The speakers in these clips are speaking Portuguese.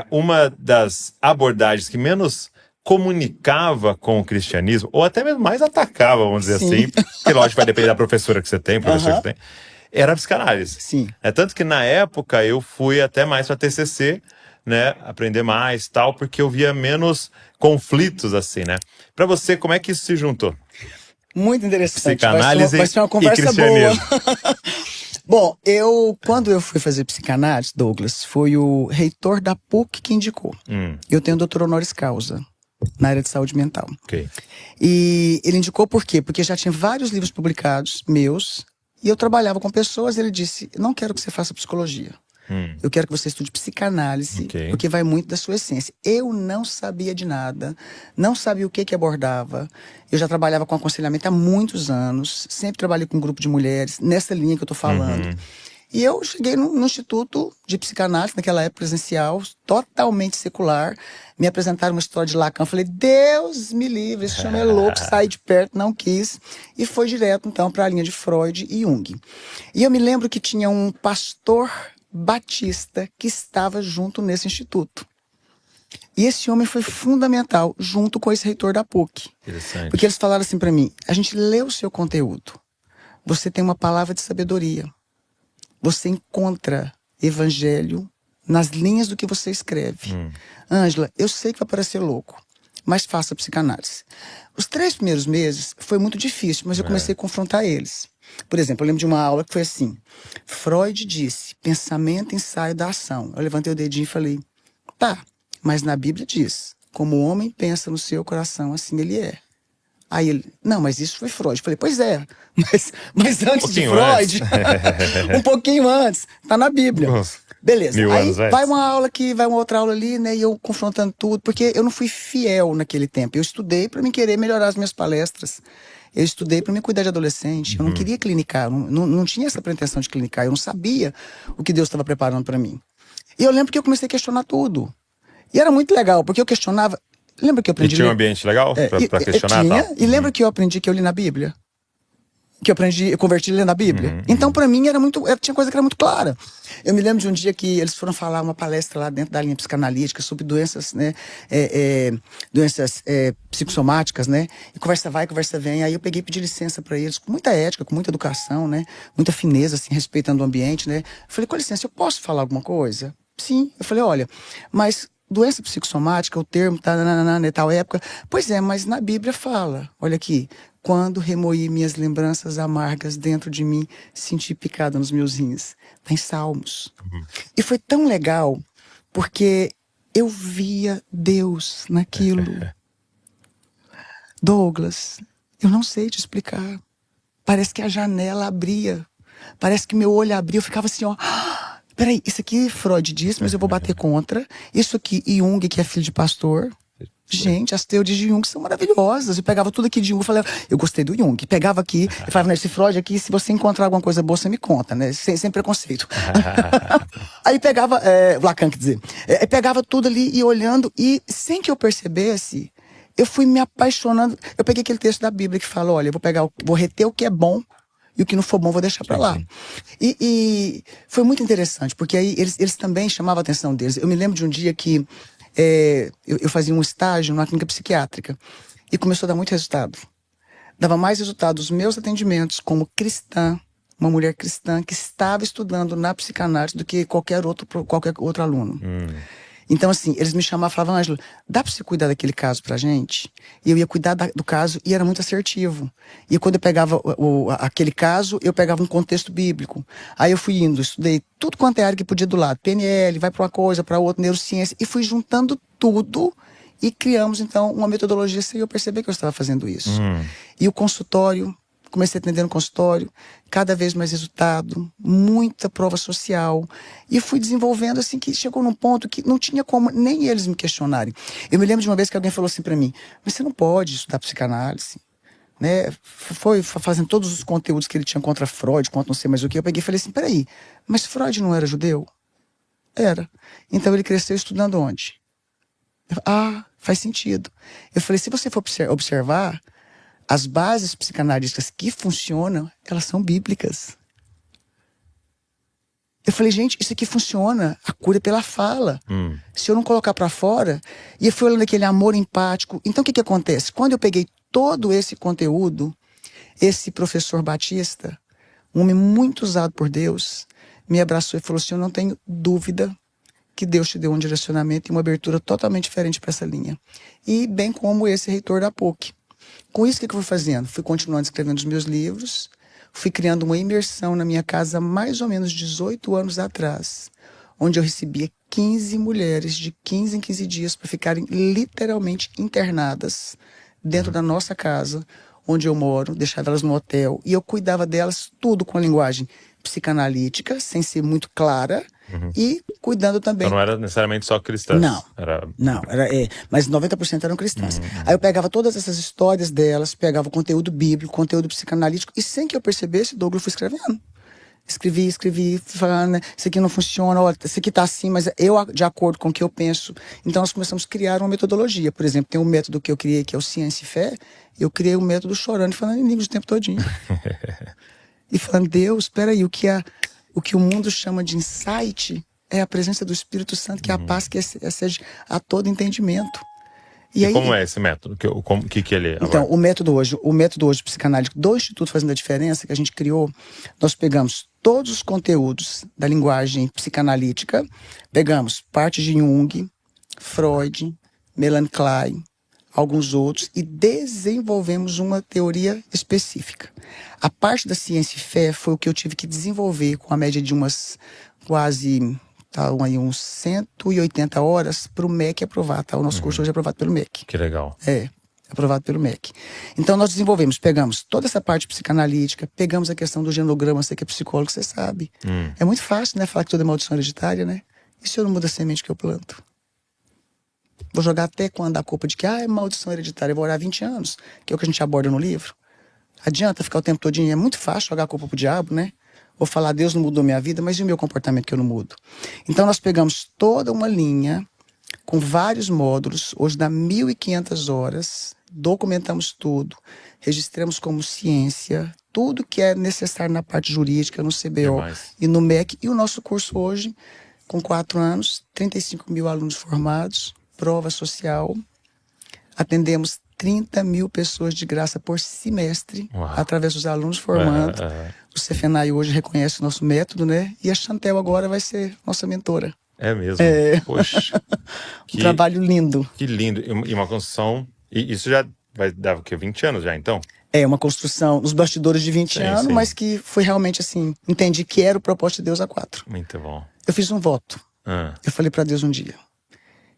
uma das abordagens que menos comunicava com o cristianismo, ou até mesmo mais atacava, vamos dizer Sim. assim, que lógico vai depender da professora que você tem, professor que você tem, era a psicanálise. Sim. Tanto que na época eu fui até mais para TCC, né, aprender mais tal, porque eu via menos conflitos assim, né? Para você, como é que isso se juntou? Muito interessante. Psicanálise Vai ser uma e conversa boa. cristianismo. Bom, quando eu fui fazer psicanálise, Douglas, foi o reitor da PUC que indicou. Eu tenho doutor honoris causa na área de saúde mental. Ok. E ele indicou por quê? Porque já tinha vários livros publicados, meus, e eu trabalhava com pessoas, e ele disse, não quero que você faça psicologia. Eu quero que você estude psicanálise, Ok. porque vai muito da sua essência. Eu não sabia de nada, não sabia o que abordava. Eu já trabalhava com aconselhamento há muitos anos, sempre trabalhei com um grupo de mulheres, nessa linha que eu tô falando. E eu cheguei no Instituto de Psicanálise, naquela época presencial, totalmente secular. Me apresentaram uma história de Lacan. Falei, Deus me livre, esse homem é louco, saí de perto, não quis. E foi direto, então, para a linha de Freud e Jung. E eu me lembro que tinha um pastor batista que estava junto nesse instituto. E esse homem foi fundamental, junto com esse reitor da PUC. Interessante. Porque eles falaram assim para mim, a gente lê o seu conteúdo, você tem uma palavra de sabedoria, você encontra evangelho nas linhas do que você escreve. Ângela, eu sei que vai parecer louco, mas faça psicanálise. Os 3 primeiros meses foi muito difícil, mas eu comecei a confrontar eles. Por exemplo, eu lembro de uma aula que foi assim, Freud disse, pensamento, ensaio da ação. Eu levantei o dedinho e falei, tá, mas na Bíblia diz, como o homem pensa no seu coração, assim ele é. Aí ele, não, mas isso foi Freud. Eu falei, pois é, mas antes de Freud, um pouquinho antes, tá na Bíblia. Nossa. Beleza, 1000 aí anos antes. vai uma aula aqui, vai uma outra aula ali, né, e eu confrontando tudo, porque eu não fui fiel naquele tempo. Eu estudei para me querer melhorar as minhas palestras. Eu estudei para me cuidar de adolescente. Eu não queria clinicar, não tinha essa pretensão de clinicar. Eu não sabia o que Deus estava preparando para mim. E eu lembro que eu comecei a questionar tudo. E era muito legal, porque eu questionava. Lembra que eu aprendi E tinha um ambiente legal pra questionar? Tinha, Tal? e lembra que eu aprendi que eu li na Bíblia? Que eu converti lendo a Bíblia. Então, para mim, tinha coisa que era muito clara. Eu me lembro de um dia que eles foram falar uma palestra lá dentro da linha psicanalítica sobre doenças, né? Doenças psicossomáticas, né? E conversa vai, conversa vem. Aí eu peguei e pedi licença para eles, com muita ética, com muita educação, né? Muita fineza, assim, respeitando o ambiente, né? Eu falei, com licença, eu posso falar alguma coisa? Sim. Eu falei, olha, mas doença psicossomática, o termo tá na tal época. Pois é, mas na Bíblia fala, olha aqui, quando remoí minhas lembranças amargas dentro de mim, senti picada nos meus rins. Tá em Salmos. E foi tão legal, porque eu via Deus naquilo. Douglas, eu não sei te explicar. Parece que a janela abria. Parece que meu olho abria. Eu ficava assim, ó. Peraí, isso aqui Freud disse, mas eu vou bater contra. Isso aqui, Jung, que é filho de pastor. Gente, as teorias de Jung são maravilhosas. Eu pegava tudo aqui de Jung e falava, eu gostei do Jung. Pegava aqui, eu falava, nesse Freud aqui, se você encontrar alguma coisa boa, você me conta, né? Sem preconceito. Aí pegava, Lacan, quer dizer, pegava tudo ali e olhando, e sem que eu percebesse, eu fui me apaixonando. Eu peguei aquele texto da Bíblia que fala, olha, vou reter o que é bom, e o que não for bom, vou deixar pra lá. E foi muito interessante, porque aí eles também chamavam a atenção deles. Eu me lembro de um dia que eu fazia um estágio numa clínica psiquiátrica e começou a dar muito resultado. Dava mais resultado os meus atendimentos como cristã, uma mulher cristã que estava estudando na psicanálise do que qualquer outro aluno. Então, assim, eles me chamavam e falavam, Ângela, dá pra você cuidar daquele caso pra gente? E eu ia cuidar do caso e era muito assertivo. E quando eu pegava aquele caso, eu pegava um contexto bíblico. Aí eu fui indo, estudei tudo quanto é área que podia do lado. PNL, vai pra uma coisa, pra outra, neurociência. E fui juntando tudo e criamos, então, uma metodologia sem eu perceber que eu estava fazendo isso. E o consultório, comecei a atender no consultório, cada vez mais resultado, muita prova social. E fui desenvolvendo assim que chegou num ponto que não tinha como nem eles me questionarem. Eu me lembro de uma vez que alguém falou assim pra mim, mas você não pode estudar psicanálise, né? Foi fazendo todos os conteúdos que ele tinha contra Freud, contra não sei mais o que. Eu peguei e falei assim, peraí, mas Freud não era judeu? Era. Então ele cresceu estudando onde? Faz sentido. Eu falei, se você for observar, as bases psicanalíticas que funcionam, elas são bíblicas. Eu falei, gente, isso aqui funciona. A cura é pela fala. Se eu não colocar pra fora... E eu fui olhando aquele amor empático. Então, o que acontece? Quando eu peguei todo esse conteúdo, esse professor Batista, um homem muito usado por Deus, me abraçou e falou assim, eu não tenho dúvida que Deus te deu um direcionamento e uma abertura totalmente diferente para essa linha. E bem como esse reitor da PUC. Com isso, o que eu fui fazendo? Fui continuando escrevendo os meus livros, fui criando uma imersão na minha casa mais ou menos 18 anos atrás, onde eu recebia 15 mulheres de 15 em 15 dias para ficarem literalmente internadas dentro da nossa casa, onde eu moro, deixava elas no hotel, e eu cuidava delas tudo com a linguagem psicanalítica, sem ser muito clara, e cuidando também... Então não era necessariamente só cristãs. Não, era... não, mas 90% eram cristãs. Aí eu pegava todas essas histórias delas, pegava o conteúdo bíblico, conteúdo psicanalítico, e sem que eu percebesse, Douglas, eu fui escrevendo. Escrevi, falando, isso aqui não funciona, ó, isso aqui tá assim, mas eu, de acordo com o que eu penso. Então nós começamos a criar uma metodologia. Por exemplo, tem um método que eu criei, que é o Ciência e Fé. Eu criei um método chorando e falando em línguas o tempo todinho. E falando, Deus, espera aí, o que o mundo chama de insight é a presença do Espírito Santo, que é a paz que excede a todo entendimento. E aí, como é esse método? O que ele é? Então, o método hoje psicanalítico do Instituto Fazendo a Diferença, que a gente criou, nós pegamos todos os conteúdos da linguagem psicanalítica, pegamos parte de Jung, Freud, Melanie Klein, alguns outros, e desenvolvemos uma teoria específica. A parte da ciência e fé foi o que eu tive que desenvolver com a média de umas quase... aí uns 180 horas para o MEC aprovar, tá? O nosso curso hoje é aprovado pelo MEC. Que legal. É, aprovado pelo MEC. Então nós pegamos toda essa parte psicanalítica, pegamos a questão do genograma, você que é psicólogo, você sabe. É muito fácil, né, falar que tudo é maldição hereditária, né? E se eu não mudo a semente que eu planto? Vou jogar até quando a culpa de que, é maldição hereditária, eu vou orar 20 anos, que é o que a gente aborda no livro. Adianta ficar o tempo todinho, é muito fácil jogar a culpa pro diabo, né? Vou falar, Deus não mudou minha vida, mas e o meu comportamento que eu não mudo? Então nós pegamos toda uma linha com vários módulos, hoje dá 1.500 horas, documentamos tudo, registramos como ciência, tudo que é necessário na parte jurídica, no CBO e no MEC. E o nosso curso hoje, com 4 anos, 35 mil alunos formados, prova social, atendemos 30 mil pessoas de graça por semestre, através dos alunos formando. O CFNAI hoje reconhece o nosso método, né? E a Chantel agora vai ser nossa mentora. É mesmo? Poxa. Um trabalho lindo. Que lindo. E uma construção... E isso já vai dar o quê? 20 anos já, então? É, uma construção nos bastidores de 20 anos, mas que foi realmente assim... Entendi que era o propósito de Deus há 4. Muito bom. Eu fiz um voto. Eu falei pra Deus um dia.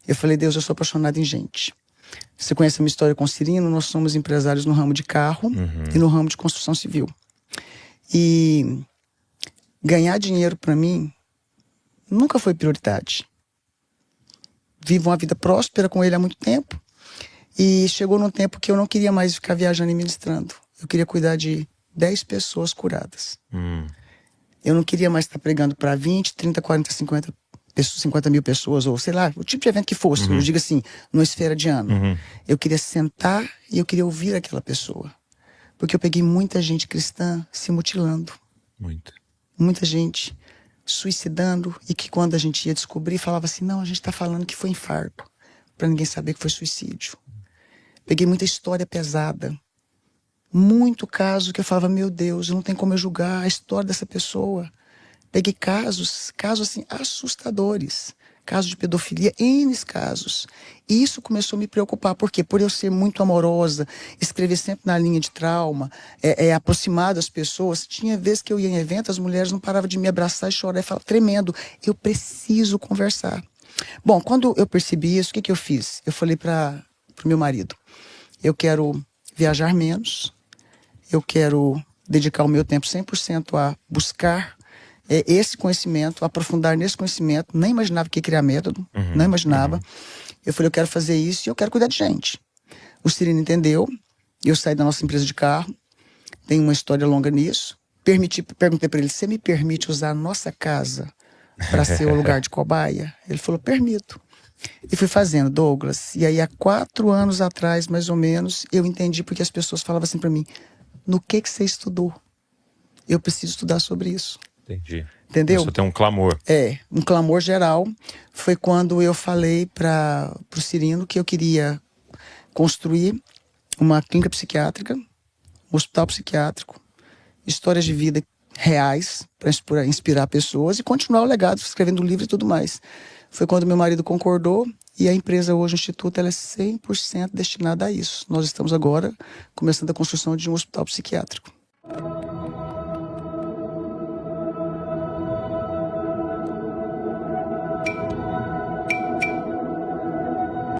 Eu falei, Deus, eu sou apaixonado em gente. Você conhece a minha história com o Cirino? Nós somos empresários no ramo de carro e no ramo de construção civil. E ganhar dinheiro para mim nunca foi prioridade. Vivo uma vida próspera com ele há muito tempo. E chegou num tempo que eu não queria mais ficar viajando e ministrando. Eu queria cuidar de 10 pessoas curadas. Eu não queria mais estar pregando para 20, 30, 40, 50 mil pessoas, ou sei lá, o tipo de evento que fosse. Eu digo assim, numa esfera de ano. Eu queria sentar e eu queria ouvir aquela pessoa. Porque eu peguei muita gente cristã se mutilando. Muita gente suicidando, e que quando a gente ia descobrir, falava assim, não, a gente tá falando que foi infarto, pra ninguém saber que foi suicídio. Peguei muita história pesada. Muito caso que eu falava, meu Deus, não tem como eu julgar a história dessa pessoa. Peguei casos assim, assustadores. Casos de pedofilia, N casos. E isso começou a me preocupar. Por quê? Por eu ser muito amorosa, escrever sempre na linha de trauma, aproximar das pessoas. Tinha vezes que eu ia em evento, as mulheres não paravam de me abraçar e chorar e falar, tremendo, eu preciso conversar. Bom, quando eu percebi isso, o que eu fiz? Eu falei para o meu marido, eu quero viajar menos, eu quero dedicar o meu tempo 100% a buscar esse conhecimento, aprofundar nesse conhecimento. Nem imaginava que ia criar método, não imaginava. Eu falei, eu quero fazer isso e eu quero cuidar de gente. O Cirino entendeu, eu saí da nossa empresa de carro, tem uma história longa nisso. Perguntei para ele, você me permite usar a nossa casa para ser o lugar de cobaia? Ele falou, permito. E fui fazendo, Douglas. E aí, há 4 anos atrás, mais ou menos, eu entendi porque as pessoas falavam assim para mim, no que você estudou? Eu preciso estudar sobre isso. Entendi. Entendeu? Isso tem um clamor. Um clamor geral. Foi quando eu falei para o Cirino que eu queria construir uma clínica psiquiátrica, um hospital psiquiátrico, histórias de vida reais para inspirar pessoas e continuar o legado, escrevendo livro e tudo mais. Foi quando meu marido concordou e a empresa hoje, o Instituto, ela é 100% destinada a isso. Nós estamos agora começando a construção de um hospital psiquiátrico.